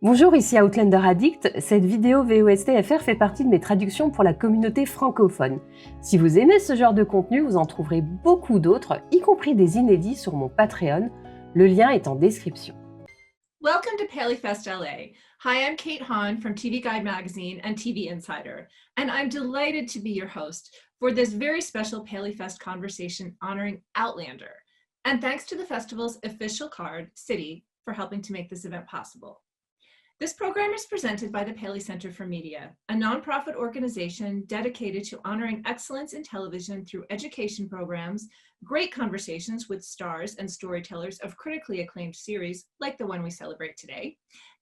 Bonjour, ici Outlander Addict. Cette vidéo VOSTFR fait partie de mes traductions pour la communauté francophone. Si vous aimez ce genre de contenu, vous en trouverez beaucoup d'autres, y compris des inédits sur mon Patreon. Le lien est en description. Welcome to PaleyFest LA. Hi, I'm Kate Heughan from TV Guide Magazine and TV Insider, and I'm delighted to be your host for this very special PaleyFest conversation honoring Outlander. And thanks to the festival's official card, City, for helping to make this event possible. This program is presented by the Paley Center for Media, a nonprofit organization dedicated to honoring excellence in television through education programs, great conversations with stars and storytellers of critically acclaimed series like the one we celebrate today,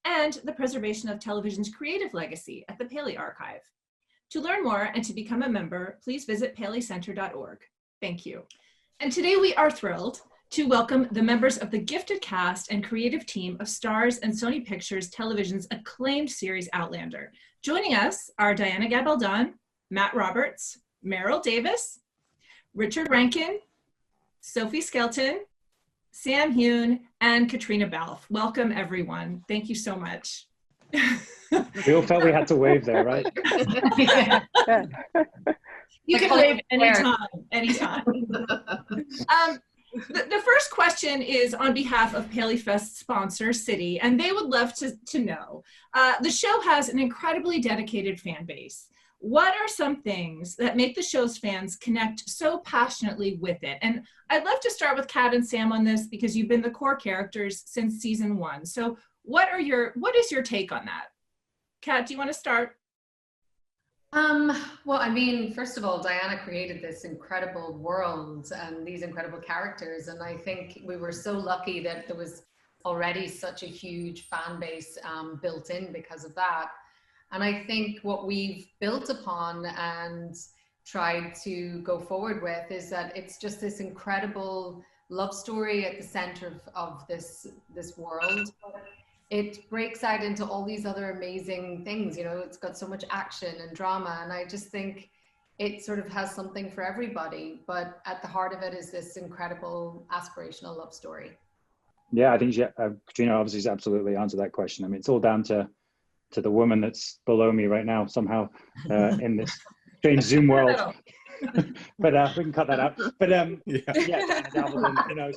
and the preservation of television's creative legacy at the Paley Archive. To learn more and to become a member, please visit paleycenter.org. Thank you. And today we are thrilled to welcome the members of the gifted cast and creative team of Starz and Sony Pictures Television's acclaimed series Outlander. Joining us are Diana Gabaldon, Matt Roberts, Maril Davis, Richard Rankin, Sophie Skelton, Sam Heughan, and Caitriona Balfe. Welcome, everyone. Thank you so much. We all felt we had to wave there, right? You can wave anytime. The first question is on behalf of PaleyFest sponsor, City, and they would love to know. The show has an incredibly dedicated fan base. What are some things that make the show's fans connect so passionately with it? And I'd love to start with Kat and Sam on this because you've been the core characters since season 1. So what is your take on that? Kat, do you want to start? Well, I mean, first of all, Diana created this incredible world and these incredible characters. And I think we were so lucky that there was already such a huge fan base built in because of that. And I think what we've built upon and tried to go forward with is that it's just this incredible love story at the center of this world. It breaks out into all these other amazing things, you know, it's got so much action and drama, and I just think it sort of has something for everybody, but at the heart of it is this incredible aspirational love story. Yeah, I think Caitriona obviously has absolutely answered that question. I mean, it's all down to the woman that's below me right now somehow in this strange Zoom world. But we can cut that out. But Diana Gabaldon, you know,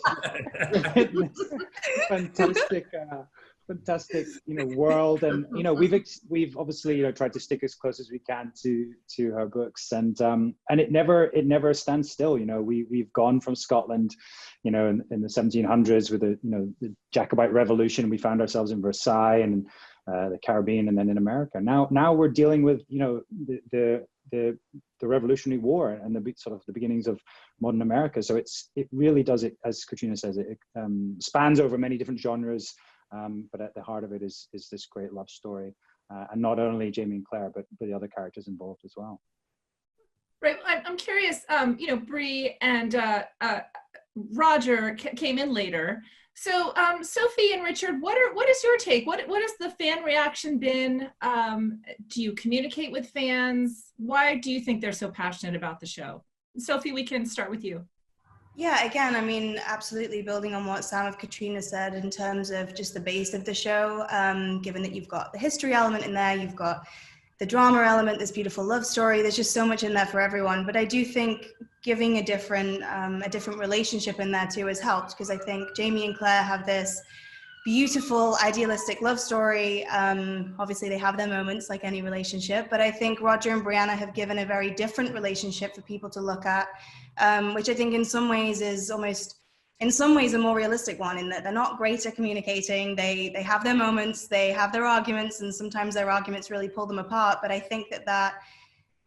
fantastic, you know, world, and you know, we've obviously, you know, tried to stick as close as we can to her books, and it never stands still. You know, we've gone from Scotland, you know, in the 1700s with the Jacobite Revolution. We found ourselves in Versailles and the Caribbean, and then in America. Now we're dealing with, you know, the Revolutionary War and the beginnings of modern America. So it really does it, as Caitriona says, it spans over many different genres. But at the heart of it is this great love story, and not only Jamie and Claire, but the other characters involved as well. Right. I'm curious. You know, Bree and Roger came in later. So Sophie and Richard, what is your take? What has the fan reaction been? Do you communicate with fans? Why do you think they're so passionate about the show? Sophie, we can start with you. Yeah, again, I mean, absolutely building on what Sam and Caitriona said in terms of just the base of the show, given that you've got the history element in there, you've got the drama element, this beautiful love story, there's just so much in there for everyone. But I do think giving a different relationship in there too has helped, because I think Jamie and Claire have this beautiful, idealistic love story. Obviously they have their moments like any relationship, but I think Roger and Brianna have given a very different relationship for people to look at, which I think in some ways is a more realistic one, in that they're not great at communicating. They have their moments, they have their arguments, and sometimes their arguments really pull them apart. But I think that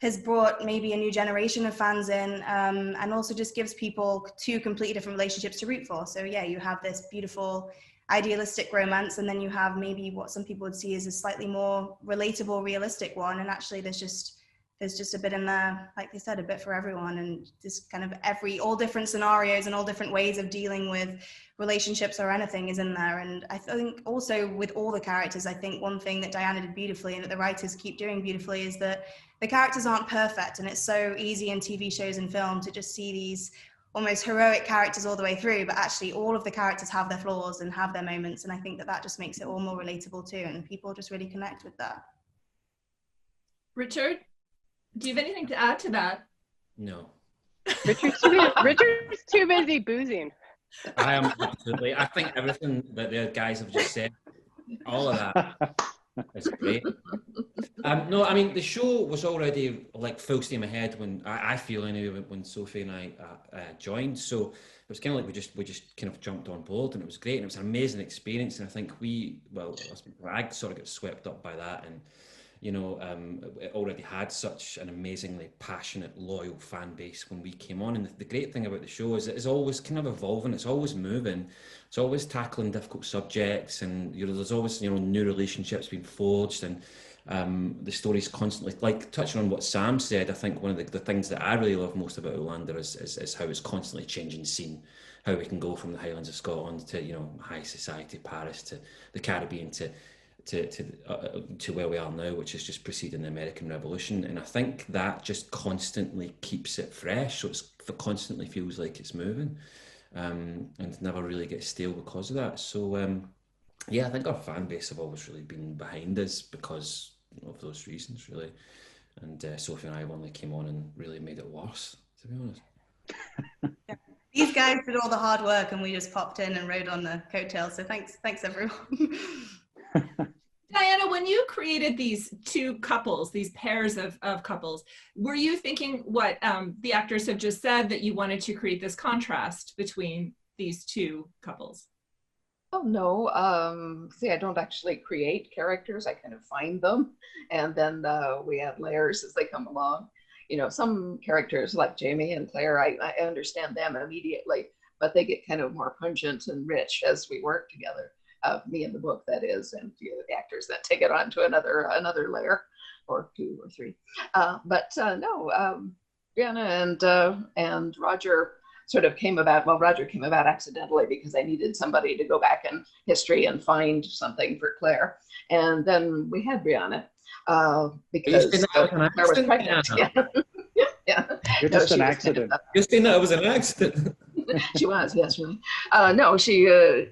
has brought maybe a new generation of fans in, and also just gives people two completely different relationships to root for. So yeah, you have this beautiful idealistic romance, and then you have maybe what some people would see as a slightly more relatable, realistic one. And actually there's just a bit in there, like they said, a bit for everyone, and just kind of all different scenarios and all different ways of dealing with relationships or anything is in there. And I think also with all the characters, I think one thing that Diana did beautifully and that the writers keep doing beautifully is that the characters aren't perfect, and it's so easy in TV shows and film to just see these almost heroic characters all the way through, but actually all of the characters have their flaws and have their moments. And I think that that just makes it all more relatable too. And people just really connect with that. Richard, do you have anything to add to that? No. Richard's too busy boozing. I am absolutely. I think everything that the guys have just said, all of that is great. No, I mean, the show was already like full steam ahead when I feel anyway when Sophie and I joined. So it was kind of like we just kind of jumped on board, and it was great, and it was an amazing experience. And I think I sort of got swept up by that, and you know, it already had such an amazingly passionate, loyal fan base when we came on. And the great thing about the show is it's always kind of evolving. It's always moving. It's always tackling difficult subjects, and you know, there's always, you know, new relationships being forged, and the story's constantly, like touching on what Sam said. I think one of the things that I really love most about Outlander is how it's constantly changing scene. How we can go from the Highlands of Scotland to, you know, high society Paris, to the Caribbean, to where we are now, which is just preceding the American Revolution. And I think that just constantly keeps it fresh, so it constantly feels like it's moving, and never really gets stale because of that. So yeah, I think our fan base have always really been behind us because of those reasons, really. And Sophie and I only came on and really made it worse, to be honest. Yeah. These guys did all the hard work, and we just popped in and rode on the coattails. So thanks everyone. Diana, when you created these two couples, these pairs of couples, were you thinking what the actors have just said, that you wanted to create this contrast between these two couples? Oh, no. See, I don't actually create characters. I kind of find them. And then we add layers as they come along. You know, some characters like Jamie and Claire, I understand them immediately, but they get kind of more pungent and rich as we work together. Me in the book, that is, and the actors that take it on to another layer or two or three. But no, Brianna and Roger sort of came about. Well, Roger came about accidentally because I needed somebody to go back in history and find something for Claire, and then we had Brianna because Claire was pregnant. Yeah. Yeah. You're just an accident. You're saying that it was an accident. She was, yes, really. No,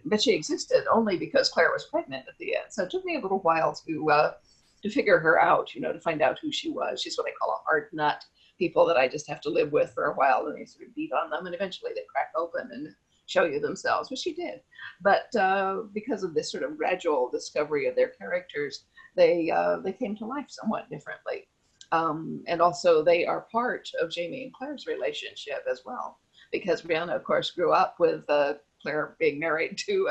but she existed only because Claire was pregnant at the end. So it took me a little while to figure her out, you know, to find out who she was. She's what I call a hard nut, people that I just have to live with for a while, and they sort of beat on them, and eventually they crack open and show you themselves, which she did. But because of this sort of gradual discovery of their characters, they came to life somewhat differently. And also they are part of Jamie and Claire's relationship as well, because Brianna, of course, grew up with Claire being married to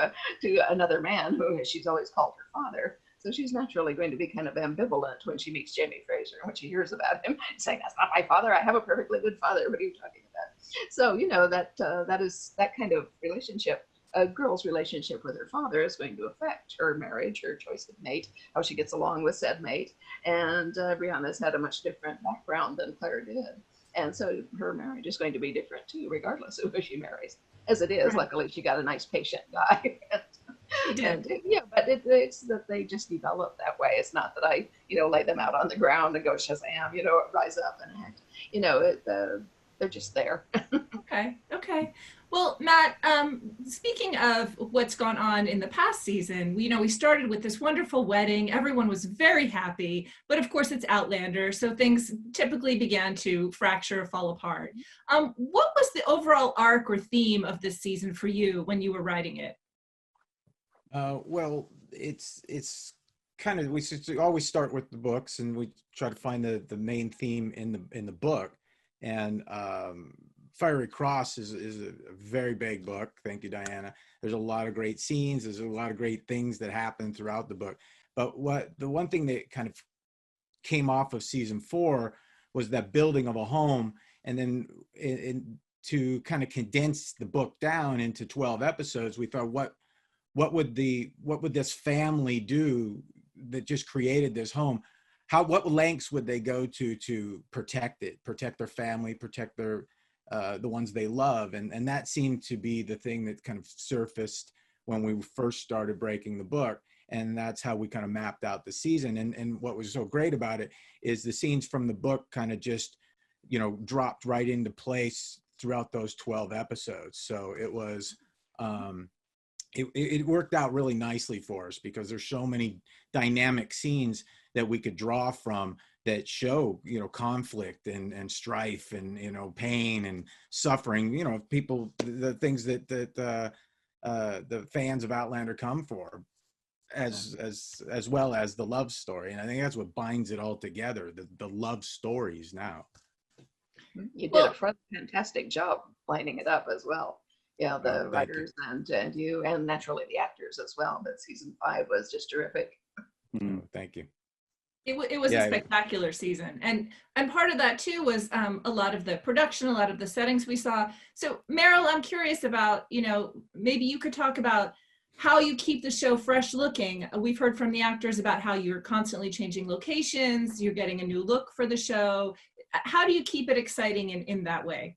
another man who she's always called her father. So she's naturally going to be kind of ambivalent when she meets Jamie Fraser, when she hears about him, saying, "That's not my father. I have a perfectly good father. What are you talking about?" So, you know, that kind of relationship. A girl's relationship with her father is going to affect her marriage, her choice of mate, how she gets along with said mate. And Brianna's had a much different background than Claire did. And so her marriage is going to be different too, regardless of who she marries. As it is, luckily she got a nice patient guy. and yeah, but it's that they just develop that way. It's not that I, you know, lay them out on the ground and go Shazam, you know, rise up and act. You know, they're just there. Okay. Well, Matt, speaking of what's gone on in the past season, we started with this wonderful wedding. Everyone was very happy, but of course it's Outlander, so things typically began to fracture or fall apart. What was the overall arc or theme of this season for you when you were writing it? Well, it's kind of, we always start with the books, and we try to find the main theme in the book. And Fiery Cross is a very big book. Thank you, Diana. There's a lot of great scenes. There's a lot of great things that happen throughout the book. But the one thing that kind of came off of season 4 was that building of a home. And then to kind of condense the book down into 12 episodes, we thought, what would this family do that just created this home? What lengths would they go to protect it, protect their family, protect the ones they love? And that seemed to be the thing that kind of surfaced when we first started breaking the book. And that's how we kind of mapped out the season. And what was so great about it is the scenes from the book kind of just, you know, dropped right into place throughout those 12 episodes. So it was, it worked out really nicely for us because there's so many dynamic scenes that we could draw from that show, you know, conflict and strife and, you know, pain and suffering, you know, people, the things that the fans of Outlander come for, as well as the love story. And I think that's what binds it all together, the love stories now. You did a fantastic job lining it up as well. Yeah, the writers and you, and naturally the actors as well. But season 5 was just terrific. Thank you. It was a spectacular season, and part of that too was a lot of the production, a lot of the settings we saw. So Maril, I'm curious about, you know, maybe you could talk about how you keep the show fresh looking. We've heard from the actors about how you're constantly changing locations, you're getting a new look for the show. How do you keep it exciting in that way?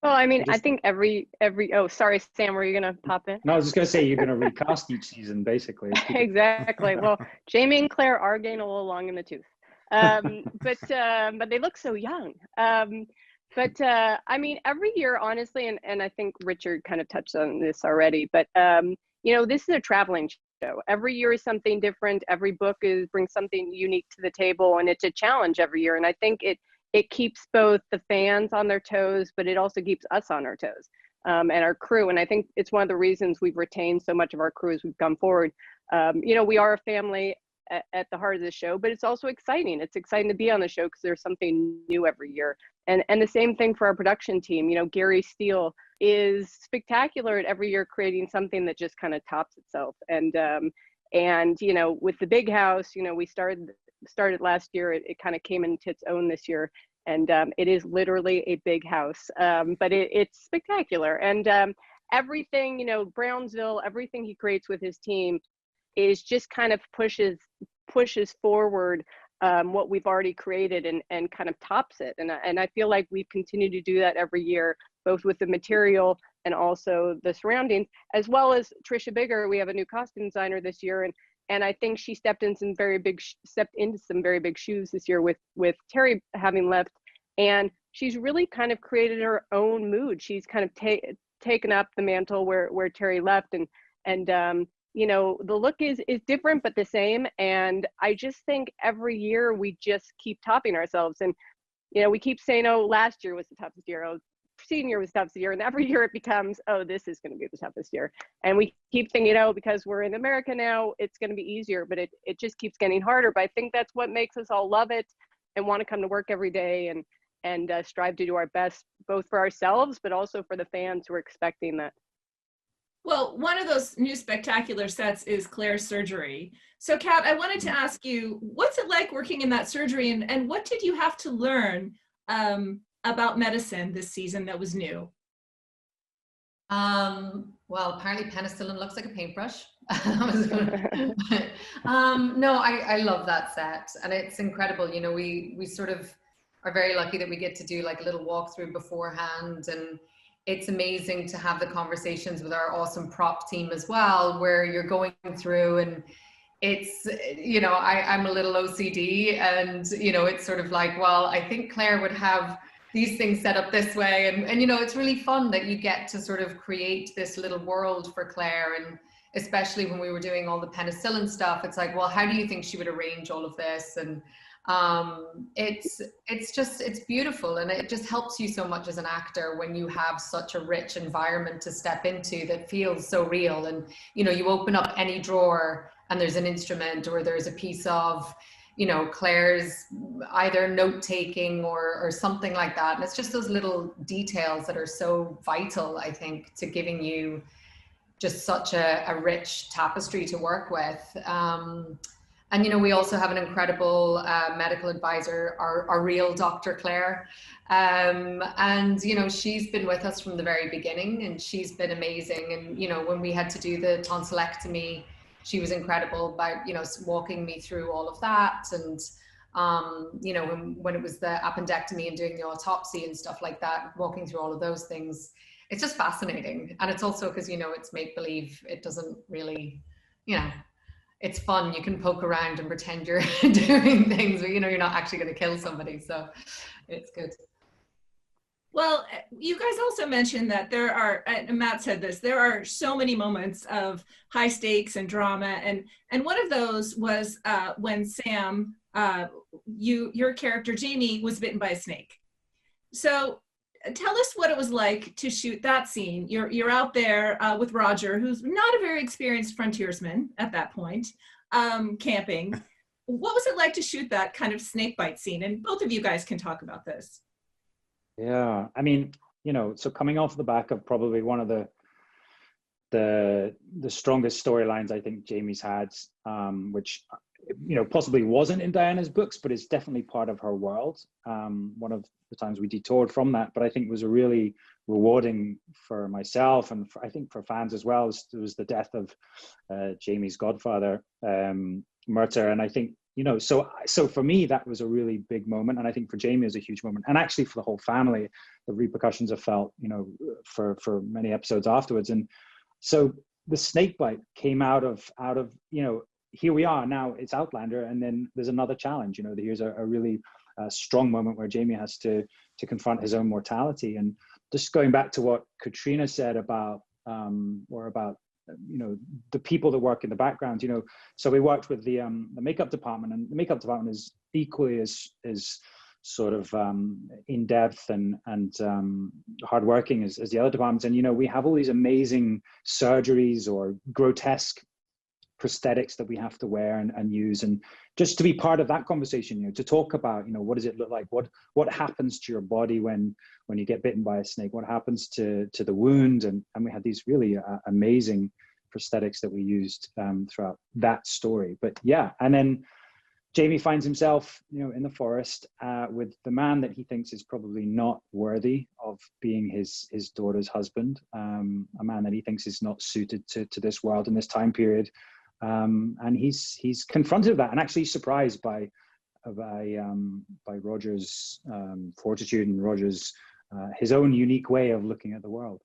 Well, I mean, I think every oh, sorry, Sam, were you gonna pop in? No, I was just gonna say you're gonna recast each season, basically. Exactly. Well, Jamie and Claire are getting a little long in the tooth, but they look so young. I mean, every year, honestly, and I think Richard kind of touched on this already, but you know, this is a traveling show. Every year is something different. Every book brings something unique to the table, and it's a challenge every year. And I think it keeps both the fans on their toes, but it also keeps us on our toes, and our crew. And I think it's one of the reasons we've retained so much of our crew as we've come forward. You know, we are a family at the heart of the show, but it's also exciting. It's exciting to be on the show because there's something new every year. And the same thing for our production team. You know, Gary Steele is spectacular at every year creating something that just kind of tops itself. And you know, with the big house, you know, we started last year. It kind of came into its own this year, and it is literally a big house, but it's spectacular. And everything, you know, Brownsville, everything he creates with his team is just kind of pushes forward what we've already created and kind of tops it. And I feel like we've continued to do that every year, both with the material and also the surroundings, as well as Trisha Bigger. We have a new costume designer this year, and I think she stepped into some very big shoes this year with Terry having left, and she's really kind of created her own mood. She's kind of taken up the mantle where Terry left, and you know, the look is different but the same. And I just think every year we just keep topping ourselves. And you know, we keep saying, oh, last year was the toughest year, oh, senior was the toughest year, and every year it becomes, oh, this is going to be the toughest year. And we keep thinking, oh, because we're in America now, it's going to be easier, but it just keeps getting harder. But I think that's what makes us all love it and want to come to work every day and strive to do our best, both for ourselves but also for the fans who are expecting that. Well, one of those new spectacular sets is Claire's surgery. So Kat, I wanted to ask you, what's it like working in that surgery, and what did you have to learn about medicine this season that was new? Well, apparently penicillin looks like a paintbrush. No, I love that set, and it's incredible. You know, we sort of are very lucky that we get to do like a little walkthrough beforehand, and it's amazing to have the conversations with our awesome prop team as well, where you're going through, and it's, you know, I'm a little OCD, and, you know, it's sort of like, well, I think Claire would have these things set up this way. And you know, it's really fun that you get to sort of create this little world for Claire. And especially when we were doing all the penicillin stuff, it's like, well, how do you think she would arrange all of this? And it's beautiful, and it just helps you so much as an actor when you have such a rich environment to step into that feels so real. And you know, you open up any drawer and there's an instrument, or there's a piece of, you know, Claire's either note taking or something like that. And it's just those little details that are so vital, I think, to giving you just such a rich tapestry to work with. And, you know, we also have an incredible medical advisor, our real Dr. Claire. And, you know, she's been with us from the very beginning, and she's been amazing. And, you know, when we had to do the tonsillectomy, she was incredible about, you know, walking me through all of that. And, you know, when it was the appendectomy and doing the autopsy and stuff like that, walking through all of those things, it's just fascinating. And it's also because, you know, it's make-believe. It doesn't really, you know, it's fun. You can poke around and pretend you're doing things, but you know, you're not actually going to kill somebody. So it's good. Well, you guys also mentioned that there are, and Matt said this, there are so many moments of high stakes and drama. And one of those was when Sam, your character, Jamie, was bitten by a snake. So tell us what it was like to shoot that scene. You're out there with Roger, who's not a very experienced frontiersman at that point, camping. What was it like to shoot that kind of snake bite scene? And both of you guys can talk about this. Yeah, I mean, you know, so coming off the back of probably one of the strongest storylines I think Jamie's had, which, you know, possibly wasn't in Diana's books, but is definitely part of her world. One of the times we detoured from that, but I think was a really rewarding for myself and I think for fans as well. It was the death of Jamie's godfather, Murta, and I think, you know, so for me that was a really big moment, and I think for Jamie it was a huge moment, and actually for the whole family, the repercussions are felt, you know, for many episodes afterwards. And so the snake bite came out of you know, here we are now, it's Outlander, and then there's another challenge. You know, here's a really strong moment where Jamie has to confront his own mortality. And just going back to what Caitriona said about you know, the people that work in the background, you know, so we worked with the makeup department, and the makeup department is equally as sort of in depth and hardworking as the other departments. And, you know, we have all these amazing surgeries or grotesque prosthetics that we have to wear and use, and just to be part of that conversation, you know, to talk about, you know, what does it look like, what happens to your body when you get bitten by a snake, what happens to the wound, and we had these really amazing prosthetics that we used throughout that story. But yeah, and then Jamie finds himself, you know, in the forest with the man that he thinks is probably not worthy of being his daughter's husband, a man that he thinks is not suited to this world in this time period. And he's confronted with that, and actually surprised by Roger's fortitude and Roger's his own unique way of looking at the world.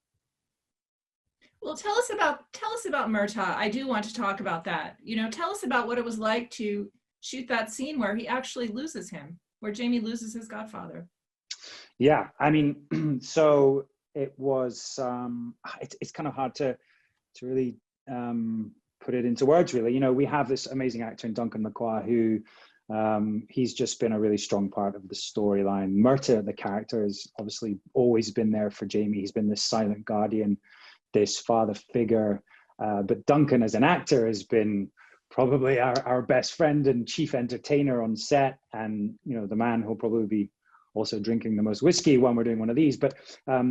Well, tell us about Murta. I do want to talk about that. You know, tell us about what it was like to shoot that scene where he actually loses him, where Jamie loses his godfather. Yeah, I mean, so it was. It's kind of hard to really put it into words, really. You know, we have this amazing actor in Duncan McQuarrie who he's just been a really strong part of the storyline. Murta, the character, has obviously always been there for Jamie. He's been this silent guardian, this father figure. But Duncan as an actor has been probably our best friend and chief entertainer on set, and, you know, the man who'll probably be also drinking the most whiskey when we're doing one of these. But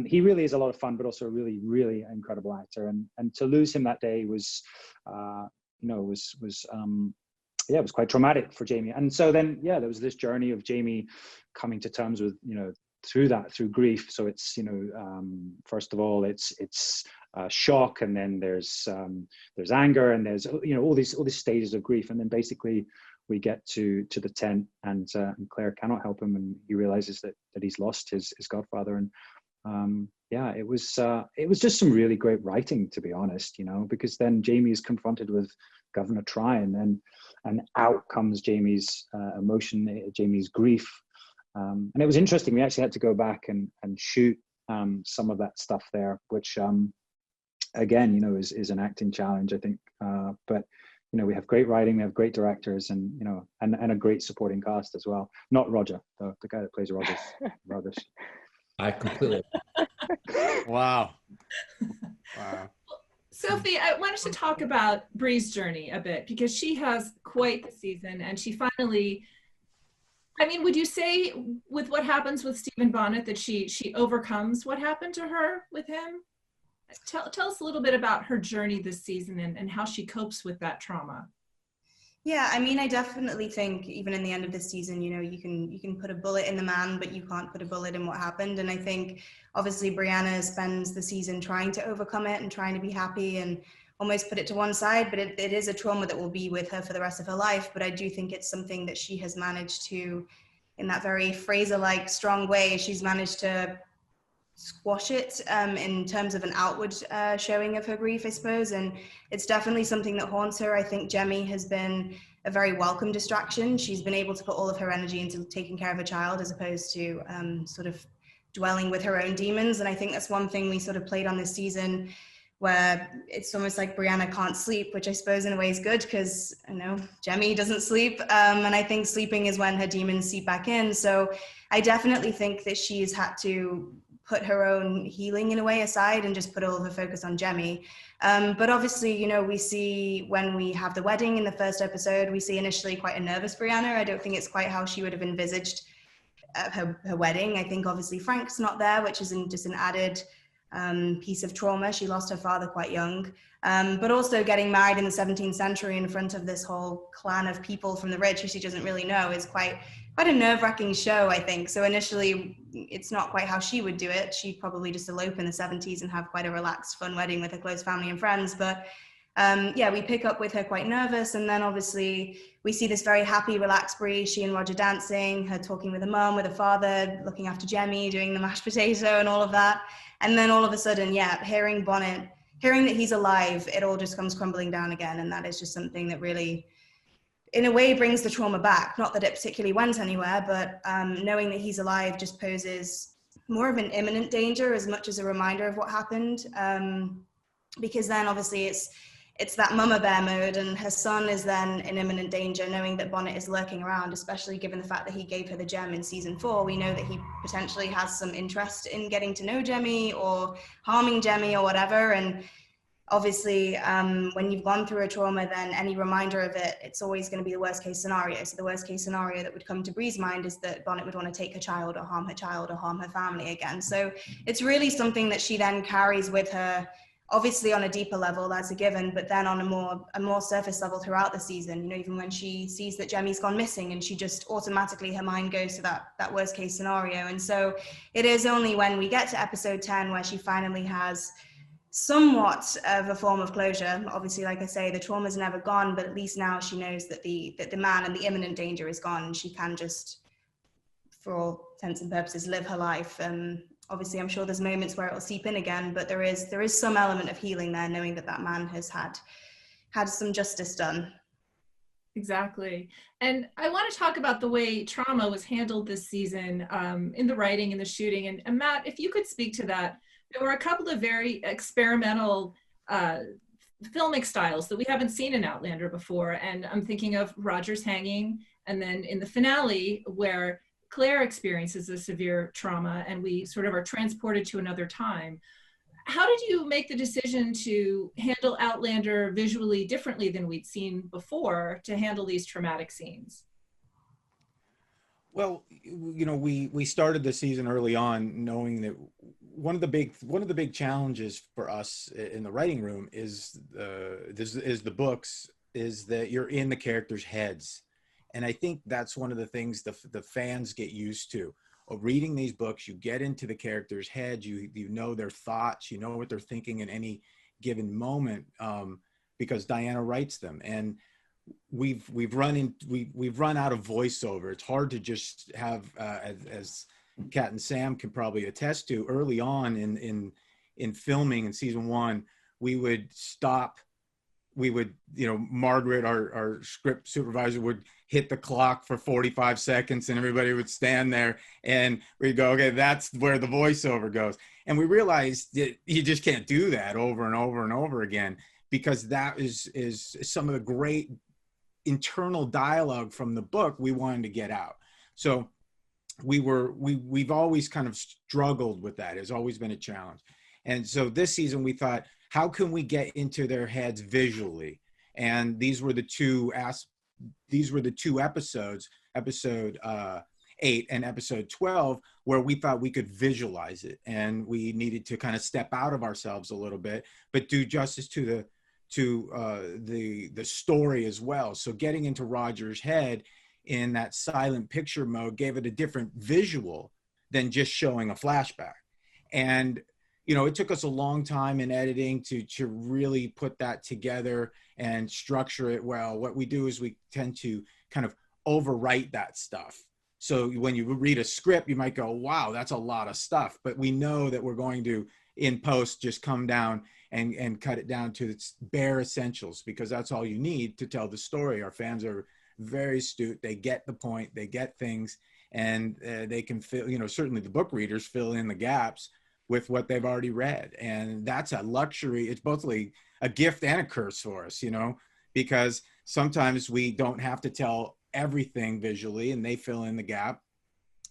he really is a lot of fun, but also a really, really incredible actor. And to lose him that day was, you know, it was quite traumatic for Jamie. And so then, yeah, there was this journey of Jamie coming to terms with, you know, through grief. So it's, you know, first of all, it's shock, and then there's anger, and there's, you know, all these stages of grief. And then basically we get to the tent, and Claire cannot help him, and he realizes that he's lost his godfather. And yeah, it was just some really great writing, to be honest, you know, because then Jamie is confronted with Governor Tryon, and out comes Jamie's emotion, Jamie's grief. And it was interesting. We actually had to go back and shoot some of that stuff there, which again, you know, is an acting challenge, I think. But you know, we have great writing, we have great directors, and, you know, and a great supporting cast as well. Not Roger, the guy that plays Roger's rubbish. I completely. Wow. Sophie, I wanted to talk about Bree's journey a bit, because she has quite the season, and she finally, I mean, would you say with what happens with Stephen Bonnet that she overcomes what happened to her with him? Tell us a little bit about her journey this season and how she copes with that trauma. Yeah, I mean, I definitely think even in the end of this season, you know, you can put a bullet in the man, but you can't put a bullet in what happened. And I think obviously Brianna spends the season trying to overcome it and trying to be happy and almost put it to one side, but it is a trauma that will be with her for the rest of her life. But I do think it's something that she has managed to, in that very Fraser-like strong way, she's managed to squash it in terms of an outward showing of her grief, I suppose. And it's definitely something that haunts her. I think Jemmy has been a very welcome distraction. She's been able to put all of her energy into taking care of her child, as opposed to sort of dwelling with her own demons. And I think that's one thing we sort of played on this season, where it's almost like Brianna can't sleep, which I suppose in a way is good because, you know, Jemmy doesn't sleep. And I think sleeping is when her demons seep back in. So I definitely think that she's had to put her own healing in a way aside and just put all of her focus on Jemmy. But obviously, you know, we see when we have the wedding in the first episode, we see initially quite a nervous Brianna. I don't think it's quite how she would have envisaged her wedding. I think obviously Frank's not there, which is just an added piece of trauma. She lost her father quite young, but also getting married in the 17th century in front of this whole clan of people from the rich who she doesn't really know is quite a nerve-wracking show, I think. So initially, it's not quite how she would do it. She'd probably just elope in the 70s and have quite a relaxed, fun wedding with her close family and friends. But yeah, we pick up with her quite nervous, and then obviously we see this very happy, relaxed Brie, she and Roger dancing, her talking with her mum, with her father, looking after Jemmy, doing the mashed potato and all of that. And then all of a sudden, yeah, hearing Bonnet, hearing that he's alive, it all just comes crumbling down again. And that is just something that really, in a way, brings the trauma back. Not that it particularly went anywhere, but knowing that he's alive just poses more of an imminent danger as much as a reminder of what happened. Because then obviously it's that mama bear mode, and her son is then in imminent danger, knowing that Bonnet is lurking around, especially given the fact that he gave her the gem in season 4. We know that he potentially has some interest in getting to know Jemmy or harming Jemmy or whatever. And obviously, when you've gone through a trauma, then any reminder of it, it's always going to be the worst case scenario. So the worst case scenario that would come to Brie's mind is that Bonnet would want to take her child or harm her family again. So it's really something that she then carries with her, obviously on a deeper level, that's a given, but then on a more surface level throughout the season. You know, even when she sees that Jemmy's gone missing, and she just automatically, her mind goes to that worst case scenario. And so it is only when we get to episode 10 where she finally has somewhat of a form of closure. Obviously, like I say, the trauma's never gone, but at least now she knows that the man and the imminent danger is gone, and she can just, for all intents and purposes, live her life. Obviously, I'm sure there's moments where it'll seep in again, but there is some element of healing there, knowing that man has had some justice done. Exactly. And I want to talk about the way trauma was handled this season, in the writing and the shooting. And Matt, if you could speak to that. There were a couple of very experimental filmic styles that we haven't seen in Outlander before. And I'm thinking of Roger's hanging, and then in the finale where Claire experiences a severe trauma and we sort of are transported to another time. How did you make the decision to handle Outlander visually differently than we'd seen before to handle these traumatic scenes? Well, you know, we started the season early on knowing that one of the big challenges for us in the writing room is the books, is that you're in the characters' heads. And I think that's one of the things the fans get used to. Reading these books, you get into the characters' heads, you know their thoughts, you know what they're thinking in any given moment, because Diana writes them. And we've run out of voiceover. It's hard to just have, as Kat and Sam can probably attest to, early on in filming in season 1, we would stop. We would, you know, Margaret, our script supervisor, would hit the clock for 45 seconds and everybody would stand there and we'd go, okay, that's where the voiceover goes. And we realized that you just can't do that over and over and over again, because that is some of the great internal dialogue from the book we wanted to get out. So we've always kind of struggled with that. It's always been a challenge. And so this season we thought, how can we get into their heads visually? And these were the two episodes, episode 8 and episode 12, where we thought we could visualize it, and we needed to kind of step out of ourselves a little bit, but do justice to the story as well. So getting into Roger's head in that silent picture mode gave it a different visual than just showing a flashback. And you know, it took us a long time in editing to really put that together and structure it well. What we do is we tend to kind of overwrite that stuff. So when you read a script, you might go, wow, that's a lot of stuff. But we know that we're going to, in post, just come down and cut it down to its bare essentials, because that's all you need to tell the story. Our fans are very astute. They get the point. They get things. and they can fill, you know, certainly the book readers fill in the gaps with what they've already read. And that's a luxury. It's both a gift and a curse for us, you know, because sometimes we don't have to tell everything visually and they fill in the gap.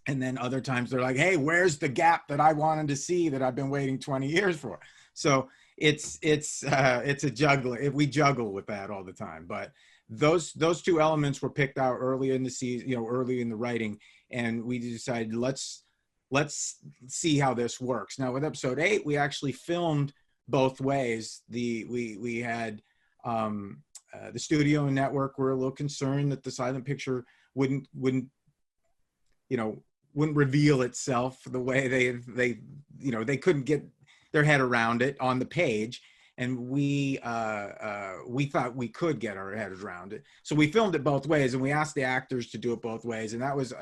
And then other times they're like, hey, where's the gap that I wanted to see that I've been waiting 20 years for? So it's a juggling. We juggle with that all the time. But those two elements were picked out early in the season, you know, early in the writing. And we decided, let's see how this works. Now with episode 8, we actually filmed both ways. We had the studio and network were a little concerned that the silent picture wouldn't reveal itself the way they couldn't get their head around it on the page. And we thought we could get our heads around it. So we filmed it both ways, and we asked the actors to do it both ways. And that was,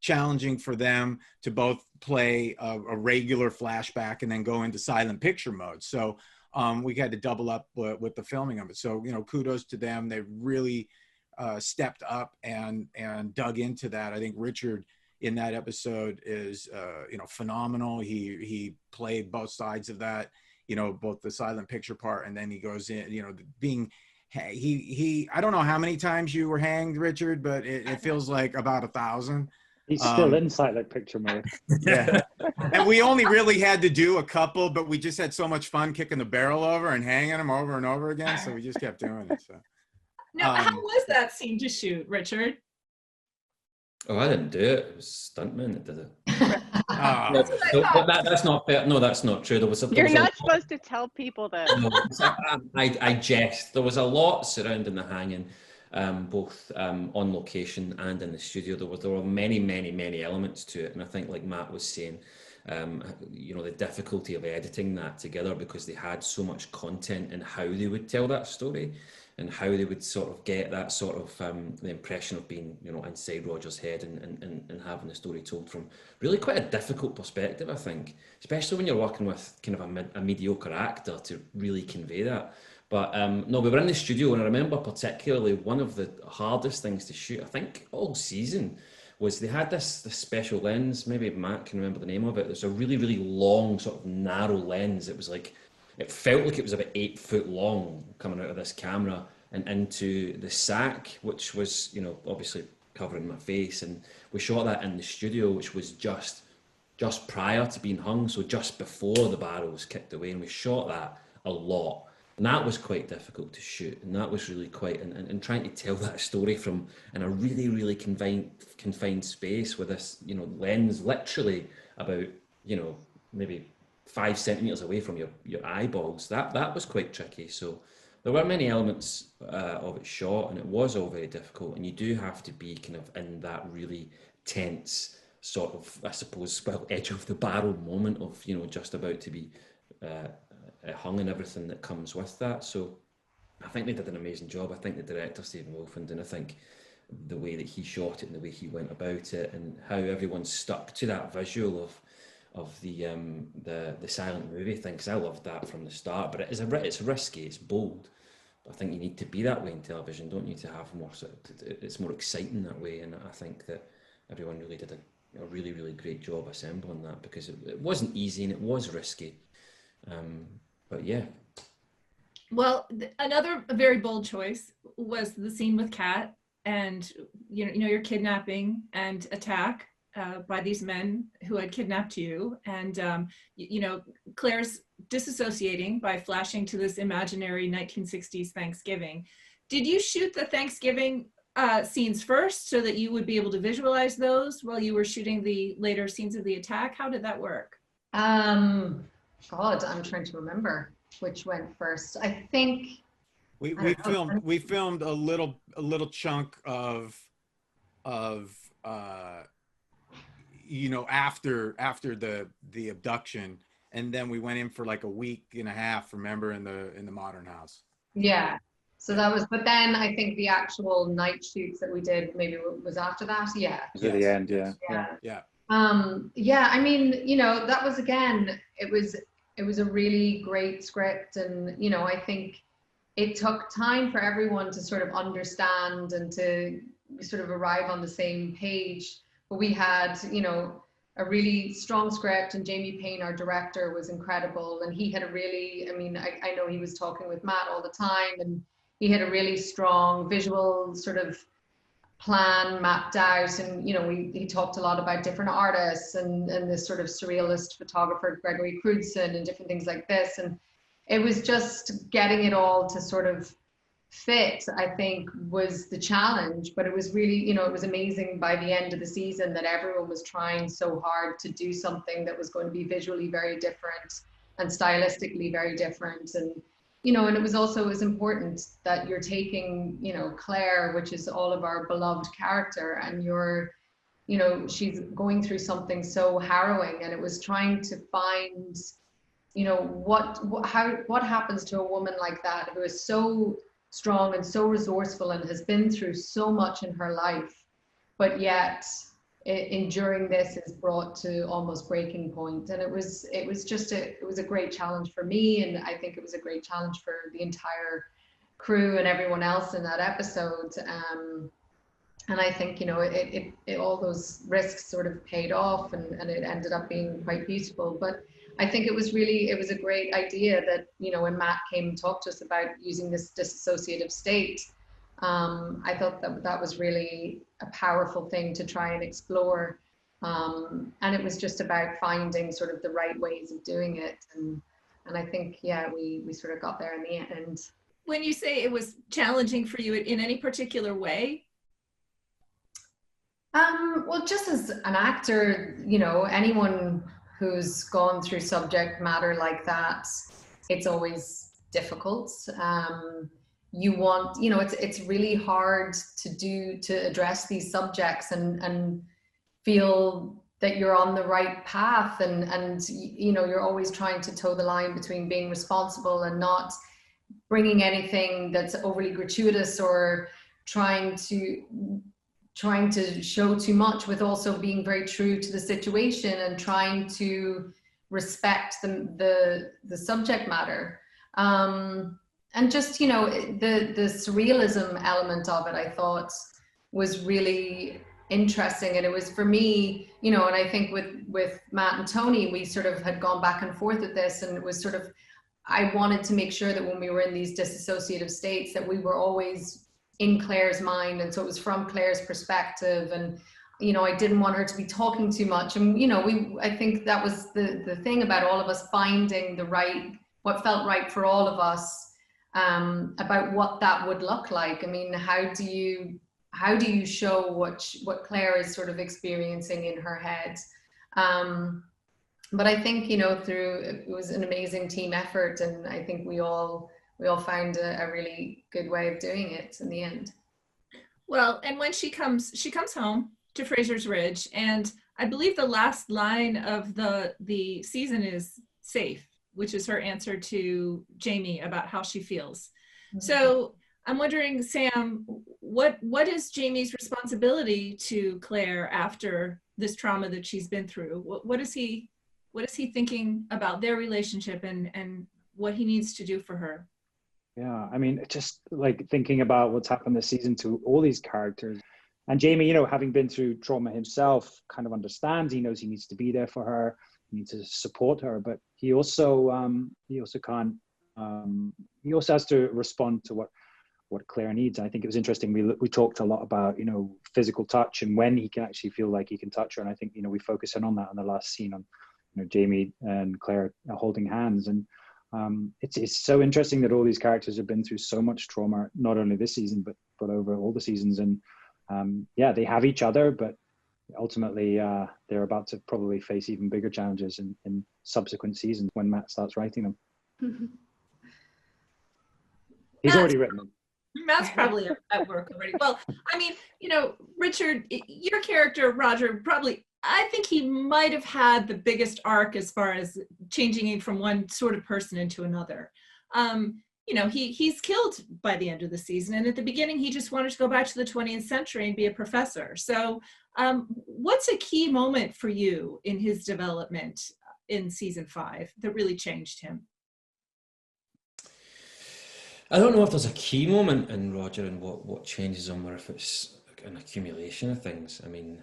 challenging for them to both play a regular flashback and then go into silent picture mode. So we had to double up with the filming of it. So, kudos to them. They really stepped up and dug into that. I think Richard in that episode is, phenomenal. He played both sides of that, both the silent picture part, and then he goes in, I don't know how many times you were hanged, Richard, but it feels like about 1,000. He's still in silent picture mode. Yeah. And we only really had to do a couple, but we just had so much fun kicking the barrel over and hanging him over and over again. So we just kept doing it. So. Now, how was that scene to shoot, Richard? Oh, I didn't do it. It was stuntman that did it. That's not fair. No, that's not true. You're not supposed to tell people that. No, I jest. There was a lot surrounding the hanging, both on location and in the studio. There were many elements to it, and I think, like Matt was saying, the difficulty of editing that together, because they had so much content in how they would tell that story and how they would sort of get that sort of the impression of being, inside Roger's head and having the story told from really quite a difficult perspective, I think, especially when you're working with kind of a mediocre actor to really convey that. But no, we were in the studio, and I remember particularly one of the hardest things to shoot, I think all season, was they had this special lens. Maybe Matt can remember the name of it. There's a really, really long, sort of narrow lens. It felt like it was about 8 foot long coming out of this camera and into the sack, which was, obviously covering my face. And we shot that in the studio, which was just prior to being hung, so just before the barrel was kicked away. And we shot that a lot. And that was quite difficult to shoot. And that was really quite, and trying to tell that story from in a really, really confined space with this, lens literally about, maybe 5 centimeters away from your eyeballs. That was quite tricky. So there were many elements of it shot, and it was all very difficult. And you do have to be kind of in that really tense sort of, I suppose, edge of the barrel moment of, just about to be hung and everything that comes with that. So I think they did an amazing job. I think the director, Stephen Wolfenden, and I think the way that he shot it and the way he went about it and how everyone stuck to that visual of the silent movie thing, because I loved that from the start. But it's risky, it's bold. But I think you need to be that way in television, don't you, to have more it's more exciting that way. And I think that everyone really did a really, really great job assembling that, because it wasn't easy and it was risky. But yeah. Well, another very bold choice was the scene with Kat, and your kidnapping and attack by these men who had kidnapped you, and Claire's disassociating by flashing to this imaginary 1960s Thanksgiving. Did you shoot the Thanksgiving scenes first so that you would be able to visualize those while you were shooting the later scenes of the attack? How did that work? God, I'm trying to remember which went first. I think we filmed a little chunk of after the abduction, and then we went in for like a week and a half, remember, in the modern house. Yeah. So that was, but then I think the actual night shoots that we did maybe was after that. Yeah. At the end, yeah. I mean, that was, again, it was a really great script, and I think it took time for everyone to sort of understand and to sort of arrive on the same page. but we had, you know, a really strong script, and Jamie Payne, our director, was incredible. And he had a really, I mean, I know he was talking with Matt all the time, and he had a really strong visual sort of plan mapped out. And, you know, he talked a lot about different artists and this sort of surrealist photographer, Gregory Crewdson, and different things like this. And it was just getting it all to sort of fit, I think, was the challenge. But it was really, you know, it was amazing by the end of the season that everyone was trying so hard to do something that was going to be visually very different and stylistically very different. And, you know, and it was important that you're taking, you know, Claire, which is all of our beloved character, and you're, you know, she's going through something so harrowing, and it was trying to find, you know, what happens to a woman like that who is so strong and so resourceful and has been through so much in her life, but yet enduring this is brought to almost breaking point. And it was a great challenge for me, and I think it was a great challenge for the entire crew and everyone else in that episode. And I think, you know, it all those risks sort of paid off, and it ended up being quite beautiful. But I think it was a great idea that, you know, when Matt came and talked to us about using this dissociative state, I thought that was really a powerful thing to try and explore. And it was just about finding sort of the right ways of doing it. And I think, yeah, we sort of got there in the end. When you say it was challenging for you in any particular way? Well, just as an actor, you know, anyone who's gone through subject matter like that, it's always difficult. You want, you know, it's really hard to address these subjects and feel that you're on the right path, and you know, you're always trying to toe the line between being responsible and not bringing anything that's overly gratuitous, or trying to show too much, with also being very true to the situation and trying to respect the subject matter. And just, you know, the surrealism element of it, I thought, was really interesting. And it was, for me, you know, and I think with Matt and Tony, we sort of had gone back and forth with this, and it was sort of, I wanted to make sure that when we were in these dissociative states, that we were always in Claire's mind, and so it was from Claire's perspective. And, you know, I didn't want her to be talking too much. And, you know, I think that was the thing about all of us finding what felt right for all of us, about what that would look like. I mean, how do you show what Claire is sort of experiencing in her head? But I think, you know, it was an amazing team effort, and I think we all found a really good way of doing it in the end. Well, and when she comes home to Fraser's Ridge, and I believe the last line of the season is safe, which is her answer to Jamie about how she feels. Mm-hmm. So I'm wondering, Sam, what is Jamie's responsibility to Claire after this trauma that she's been through? What is he thinking about their relationship, and what he needs to do for her? Yeah, I mean, just like thinking about what's happened this season to all these characters. And Jamie, you know, having been through trauma himself, kind of understands, he knows he needs to be there for her, he needs to support her, but he also can't, he also has to respond to what Claire needs. And I think it was interesting, we talked a lot about, you know, physical touch and when he can actually feel like he can touch her. And I think, you know, we focus in on that in the last scene on, you know, Jamie and Claire holding hands. And it's so interesting that all these characters have been through so much trauma, not only this season, but over all the seasons. And yeah, they have each other, but ultimately they're about to probably face even bigger challenges in subsequent seasons when Matt starts writing them. Mm-hmm. He's already written them. Matt's probably at work already. Well, I mean, you know, Richard, your character, Roger, probably, I think he might have had the biggest arc as far as changing from one sort of person into another. You know, he's killed by the end of the season, and at the beginning he just wanted to go back to the 20th century and be a professor. So what's a key moment for you in his development in season 5 that really changed him? I don't know if there's a key moment in Roger and what changes him, or if it's an accumulation of things. I mean,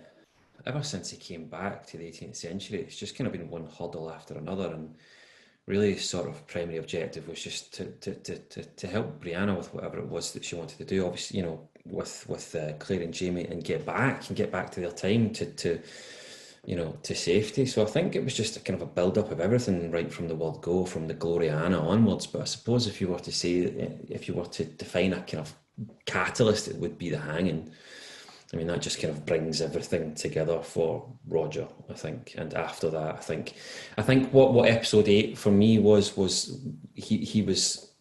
ever since he came back to the 18th century, it's just kind of been one hurdle after another, and really sort of primary objective was just to help Brianna with whatever it was that she wanted to do, obviously, you know, with Claire and Jamie, and get back to their time to you know, to safety. So I think it was just a kind of a build-up of everything right from the word go, from the Gloriana onwards. But I suppose if you were to define a kind of catalyst, it would be the hanging. I mean, that just kind of brings everything together for Roger, I think. And after that, I think what episode 8 for me was he was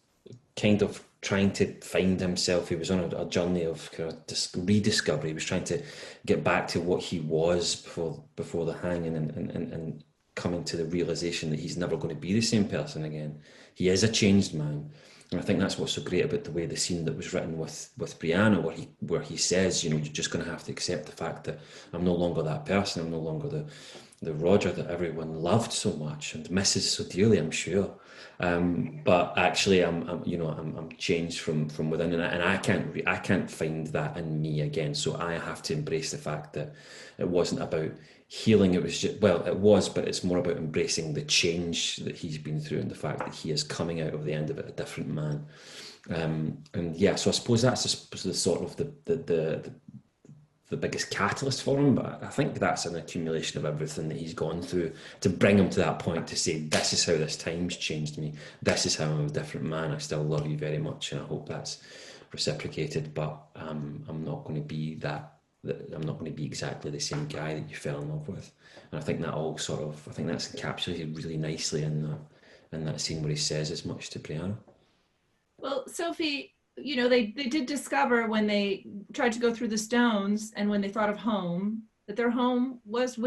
kind of trying to find himself. He was on a journey of kind of rediscovery. He was trying to get back to what he was before the hanging, and coming to the realization that he's never going to be the same person again. He is a changed man. And I think that's what's so great about the way the scene that was written with Brianna, where he says, you know, you're just going to have to accept the fact that I'm no longer that person. I'm no longer the Roger that everyone loved so much and misses so dearly, I'm sure. But actually, I'm changed from within, and I can't find that in me again. So I have to embrace the fact that it wasn't about healing. It was just, well, it was, but it's more about embracing the change that he's been through, and the fact that he is coming out of the end of it a different man. And yeah, so I suppose that's the sort of the biggest catalyst for him. But I think that's an accumulation of everything that he's gone through to bring him to that point, to say, this is how this time's changed me. This is how I'm a different man. I still love you very much, and I hope that's reciprocated. But I'm not going to be I'm not going to be exactly the same guy that you fell in love with. And I think that's encapsulated really nicely in that scene where he says as much to Brianna. Well, Sophie, you know, they did discover when they tried to go through the stones, and when they thought of home, that their home was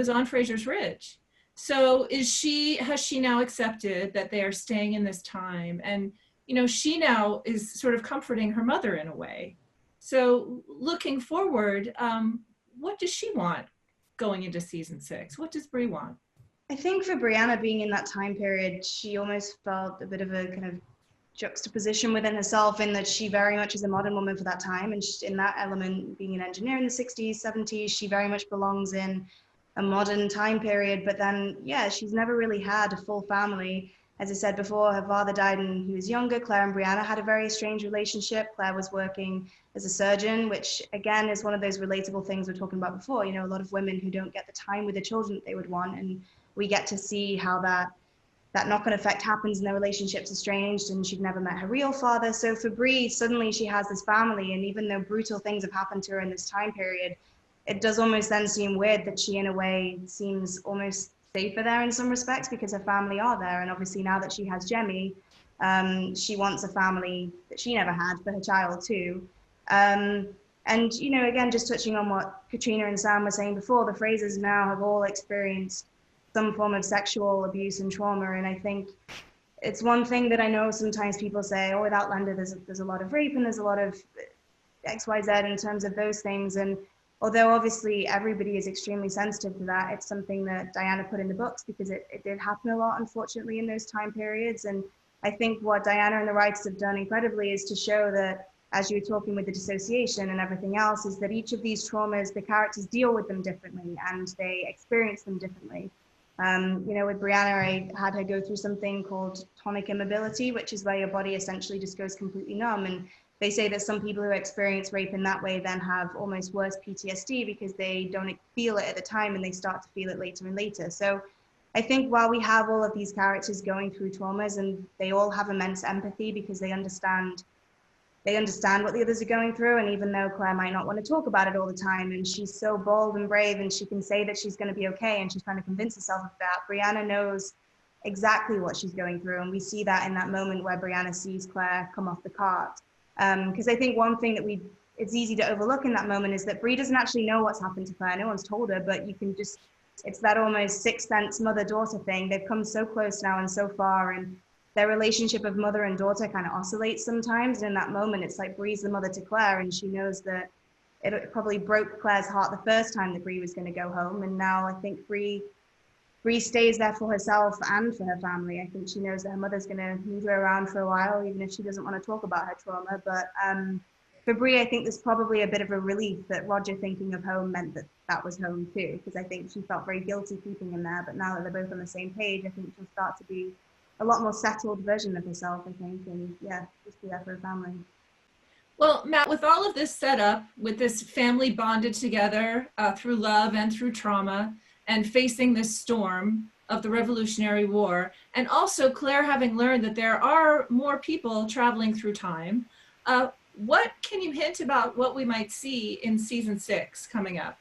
on Fraser's Ridge. So has she now accepted that they are staying in this time? And, you know, she now is sort of comforting her mother in a way. So looking forward, what does she want going into season 6? What does Brie want? I think for Brianna, being in that time period, she almost felt a bit of a kind of juxtaposition within herself, in that she very much is a modern woman for that time. And in that element, being an engineer in the 60s, 70s, she very much belongs in a modern time period. But then, yeah, she's never really had a full family. As I said before, her father died when he was younger. Claire and Brianna had a very strange relationship. Claire was working as a surgeon, which again is one of those relatable things we're talking about before. You know, a lot of women who don't get the time with the children that they would want, and we get to see how that knock-on effect happens and their relationship's estranged, and she'd never met her real father. So for Brie, suddenly she has this family, and even though brutal things have happened to her in this time period, it does almost then seem weird that she in a way seems almost safer there in some respects, because her family are there. And obviously now that she has Jemmy, she wants a family that she never had for her child too. And, you know, again, just touching on what Caitriona and Sam were saying before, the Frasers now have all experienced some form of sexual abuse and trauma. And I think it's one thing that I know sometimes people say, oh, with Outlander, there's a lot of rape and there's a lot of XYZ in terms of those things. And although obviously everybody is extremely sensitive to that, it's something that Diana put in the books because it did happen a lot, unfortunately, in those time periods. And I think what Diana and the writers have done incredibly is to show that, as you were talking with the dissociation and everything else, is that each of these traumas, the characters deal with them differently and they experience them differently. You know, with Brianna, I had her go through something called tonic immobility, which is where your body essentially just goes completely numb. And they say that some people who experience rape in that way then have almost worse PTSD because they don't feel it at the time and they start to feel it later and later. So I think while we have all of these characters going through traumas, and they all have immense empathy because they understand what the others are going through. And even though Claire might not want to talk about it all the time, and she's so bold and brave and she can say that she's going to be okay and she's trying to convince herself of that, Brianna knows exactly what she's going through. And we see that in that moment where Brianna sees Claire come off the cart. Because I think one thing that it's easy to overlook in that moment is that Brie doesn't actually know what's happened to Claire. No one's told her, but you can just, it's that almost sixth sense mother-daughter thing. They've come so close now and so far, and their relationship of mother and daughter kind of oscillates sometimes. And in that moment, it's like Brie's the mother to Claire, and she knows that it probably broke Claire's heart the first time that Brie was going to go home. And now I think Brie stays there for herself and for her family. I think she knows that her mother's going to move her around for a while, even if she doesn't want to talk about her trauma. But for Brie, I think there's probably a bit of a relief that Roger thinking of home meant that that was home too, because I think she felt very guilty keeping him there. But now that they're both on the same page, I think she'll start to be a lot more settled version of herself, I think, and yeah, just be there for her family. Well, Matt, with all of this set up, with this family bonded together through love and through trauma, and facing this storm of the Revolutionary War, and also Claire having learned that there are more people traveling through time, what can you hint about what we might see in season 6 coming up?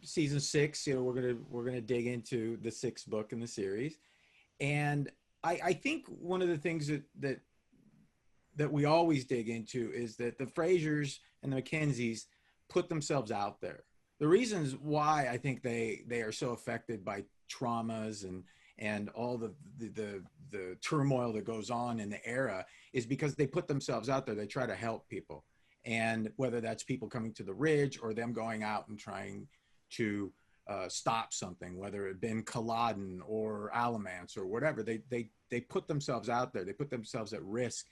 Season 6, you know, we're gonna dig into the 6th book in the series, and I think one of the things that we always dig into is that the Frasers and the Mackenzies put themselves out there. The reasons why I think they are so affected by traumas and all the turmoil that goes on in the era is because they put themselves out there. They try to help people, and whether that's people coming to the Ridge or them going out and trying to stop something, whether it been Culloden or Alamance or whatever, they put themselves out there. They put themselves at risk,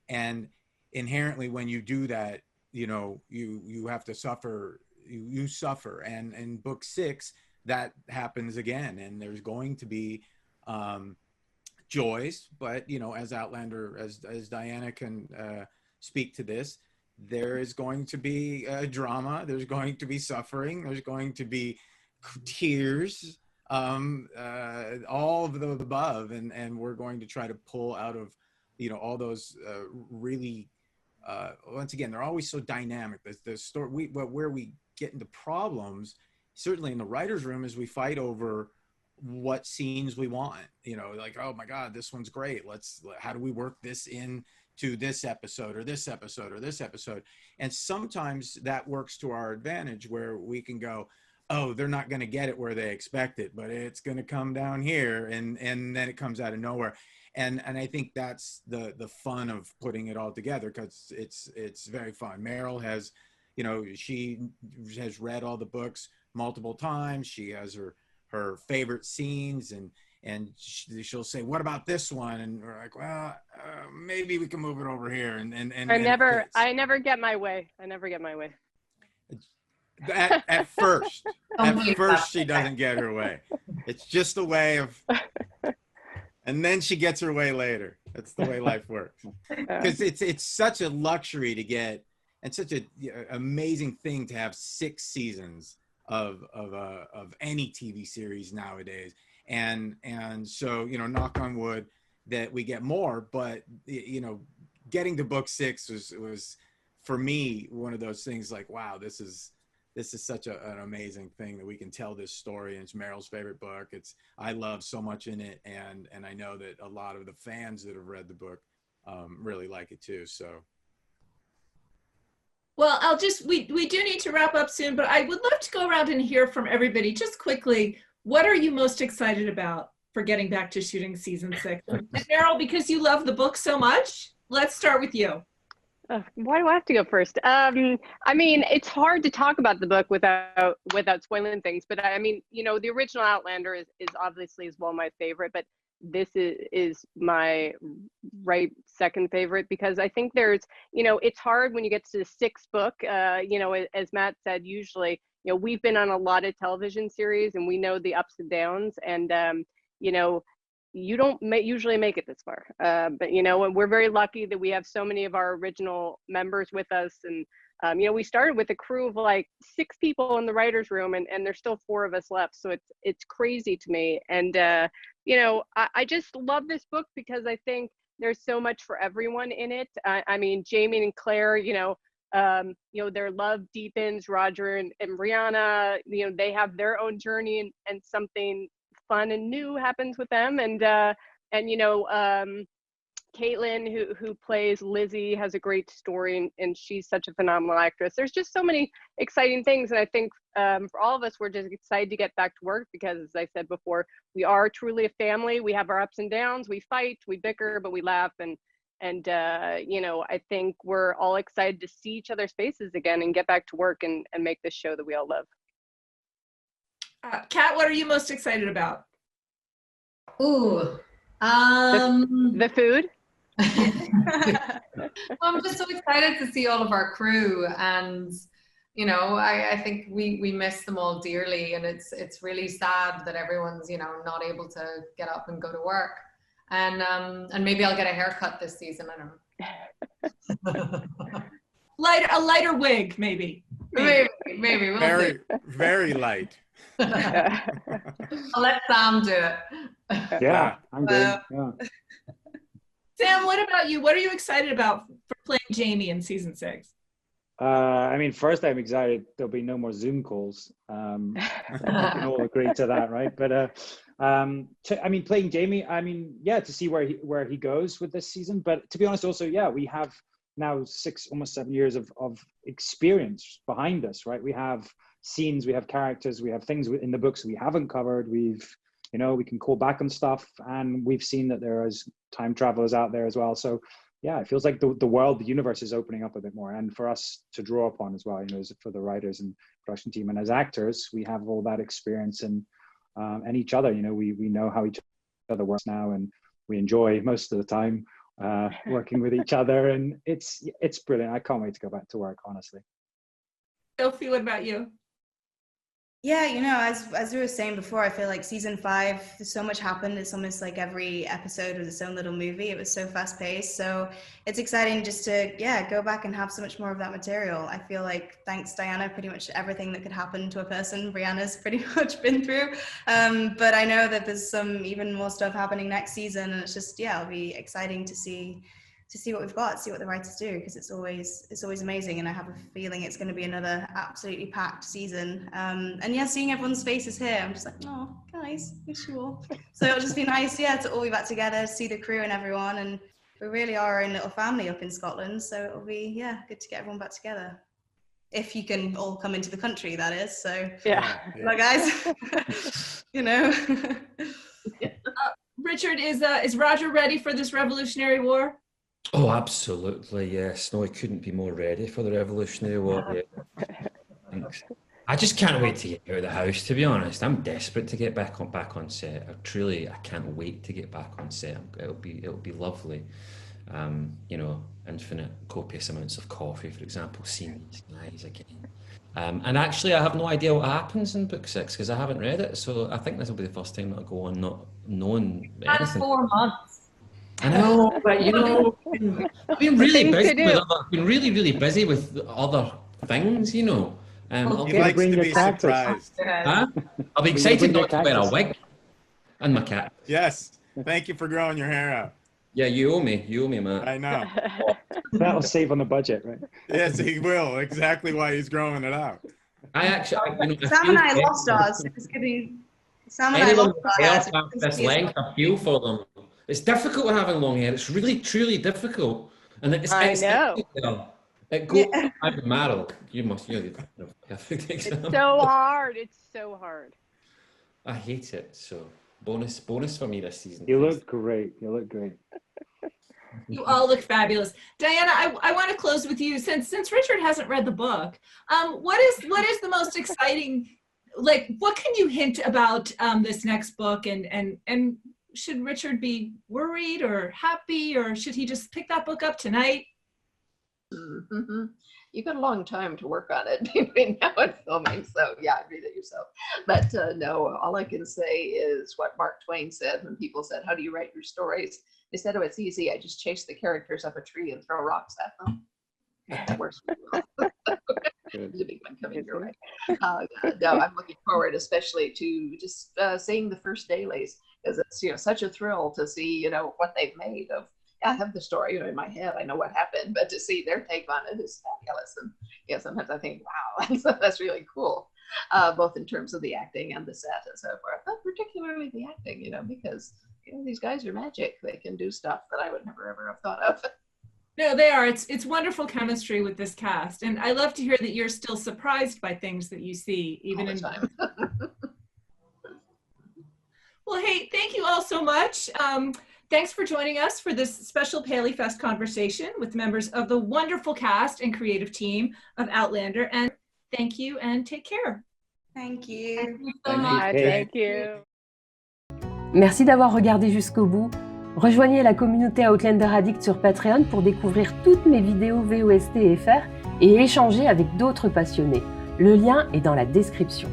and inherently when you do that, you know, you have to suffer. You suffer, and in book 6 that happens again, and there's going to be joys, but you know, as Outlander, as Diana can speak to this, there is going to be drama, there's going to be suffering, there's going to be tears, all of the above, and we're going to try to pull out of, you know, all those really once again, they're always so dynamic. The story, where we get into problems, certainly in the writer's room, is we fight over what scenes we want. You know, like, oh my God, this one's great. How do we work this in to this episode or this episode or this episode? And sometimes that works to our advantage, where we can go, oh, they're not going to get it where they expect it, but it's going to come down here, and then it comes out of nowhere. And I think that's the fun of putting it all together, because it's very fun. Maril has, you know, she has read all the books multiple times. She has her favorite scenes, and she'll say, what about this one? And we're like, well, maybe we can move it over here. And I never get my way. I never get my way. At first she doesn't get her way. It's just a way of, and then she gets her way later. That's the way life works. Because it's such a luxury to get, and such an amazing thing to have 6 seasons of any TV series nowadays. And so, you know, knock on wood that we get more, but you know, getting to book 6 was for me one of those things like, wow, this is such an amazing thing that we can tell this story. And it's Maril's favorite book. I love so much in it, and I know that a lot of the fans that have read the book really like it too. So, well, we do need to wrap up soon, but I would love to go around and hear from everybody just quickly. What are you most excited about for getting back to shooting season 6? And Maril, because you love the book so much, let's start with you. Why do I have to go first? I mean, it's hard to talk about the book without spoiling things, but I mean, you know, the original Outlander is obviously as well my favorite, but this is my second favorite, because I think there's, you know, it's hard when you get to the 6th book, you know, as Matt said, usually, you know, we've been on a lot of television series and we know the ups and downs, and, you know, you don't usually make it this far, but you know, we're very lucky that we have so many of our original members with us, and you know, we started with a crew of like 6 people in the writers' room, and there's still 4 of us left, so it's crazy to me. And you know, I just love this book because I think there's so much for everyone in it. I mean, Jamie and Claire, you know, their love deepens. Roger and Brianna, you know, they have their own journey, and something fun and new happens with them, and you know, Caitlin, who plays Lizzie, has a great story, and she's such a phenomenal actress. There's just so many exciting things, and I think for all of us, we're just excited to get back to work, because as I said before, we are truly a family. We have our ups and downs, we fight, we bicker, but we laugh, and you know, I think we're all excited to see each other's faces again and get back to work and make this show that we all love. Kat, what are you most excited about? Ooh, the food. I'm just so excited to see all of our crew, and you know, I think we miss them all dearly, and it's really sad that everyone's, you know, not able to get up and go to work. And maybe I'll get a haircut this season. I don't know. A lighter wig, maybe. Maybe we'll Very, see. very light. I'll let Sam do it. Yeah, I'm good. Yeah. Sam, what about you? What are you excited about for playing Jamie in season 6? I mean, first I'm excited there'll be no more Zoom calls. We can all agree to that, right? But I mean, playing Jamie, I mean, yeah, to see where he goes with this season. But to be honest, also, yeah, we have now 6, almost 7 years of experience behind us, right? We have scenes, we have characters, we have things in the books we haven't covered. We've, you know, we can call back on stuff, and we've seen that there is time travelers out there as well. So yeah, it feels like the world, the universe is opening up a bit more, and for us to draw upon as well, you know, for the writers and production team, and as actors, we have all that experience and each other. You know, we know how each other works now, and we enjoy most of the time working with each other, and it's brilliant. I can't wait to go back to work, honestly. Sophie, what about you? Yeah, you know, as we were saying before, I feel like season 5, there's so much happened. It's almost like every episode was its own little movie. It was so fast paced. So it's exciting just to, yeah, go back and have so much more of that material. I feel like, thanks Diana, pretty much everything that could happen to a person, Brianna's pretty much been through. But I know that there's some even more stuff happening next season, and it's just, yeah, it'll be exciting to see what we've got, see what the writers do, because it's always amazing, and I have a feeling it's going to be another absolutely packed season. And yeah, seeing everyone's faces here, I'm just like, oh guys, miss you all. So it'll just be nice, yeah, to all be back together, see the crew and everyone, and we really are our own little family up in Scotland, so it'll be, yeah, good to get everyone back together, if you can all come into the country, that is. So yeah, well, guys, you know. Richard, is Roger ready for this Revolutionary War? Oh, absolutely, yes. No, I couldn't be more ready for the Revolutionary War. Yeah. Thanks. I just can't wait to get out of the house, to be honest. I'm desperate to get back on set. I can't wait to get back on set. It'll be lovely. You know, infinite copious amounts of coffee, for example, seeing these guys again. And actually, I have no idea what happens in book 6 because I haven't read it. So I think this will be the first time that I'll go on not knowing anything. 4 months. I know, but you know, I've been really busy with really busy with other things, you know. He likes to be surprised. Huh? I'll be excited not to wear a wig and my cat. Yes. Thank you for growing your hair out. Yeah, you owe me, Matt. I know. That'll save on the budget, right? Yes, he will. Exactly why he's growing it out. I actually, you know, Sam and I lost ours. It's getting. Sam and I anyone lost ours. this length, I feel for them. It's difficult having long hair. It's really, truly difficult. And it's know. It goes. I'm Maril. You're the perfect example. It's so hard. It's so hard. I hate it. So bonus for me this season. You look great. You look great. You all look fabulous. Diana, I want to close with you. Since Richard hasn't read the book, what is the most exciting, like, what can you hint about this next book, and should Richard be worried or happy, or should he just pick that book up tonight? Mm-hmm. You've got a long time to work on it between now and filming, so yeah, read it yourself. But no, all I can say is what Mark Twain said when people said, how do you write your stories? They said, oh, it's easy. I just chase the characters up a tree and throw rocks at them. That works really well. There's a big one coming your way. No, I'm looking forward especially to just seeing the first dailies, because it's, you know, such a thrill to see, you know, what they've made of. I have the story, you know, in my head. I know what happened, but to see their take on it is fabulous. And yeah, sometimes I think, wow, so that's really cool, both in terms of the acting and the set and so forth, but particularly the acting, you know, because, you know, these guys are magic. They can do stuff that I would never ever have thought of. No, they are. It's wonderful chemistry with this cast, and I love to hear that you're still surprised by things that you see, even in time. Well, hey, thank you all so much. Thanks for joining us for this special PaleyFest conversation with members of the wonderful cast and creative team of Outlander. And thank you and take care. Thank you. Thank you so much. Thank you. Merci d'avoir regardé jusqu'au bout. Rejoignez la communauté Outlander Addict sur Patreon pour découvrir toutes mes vidéos VOSTFR et échanger avec d'autres passionnés. Le lien est dans la description.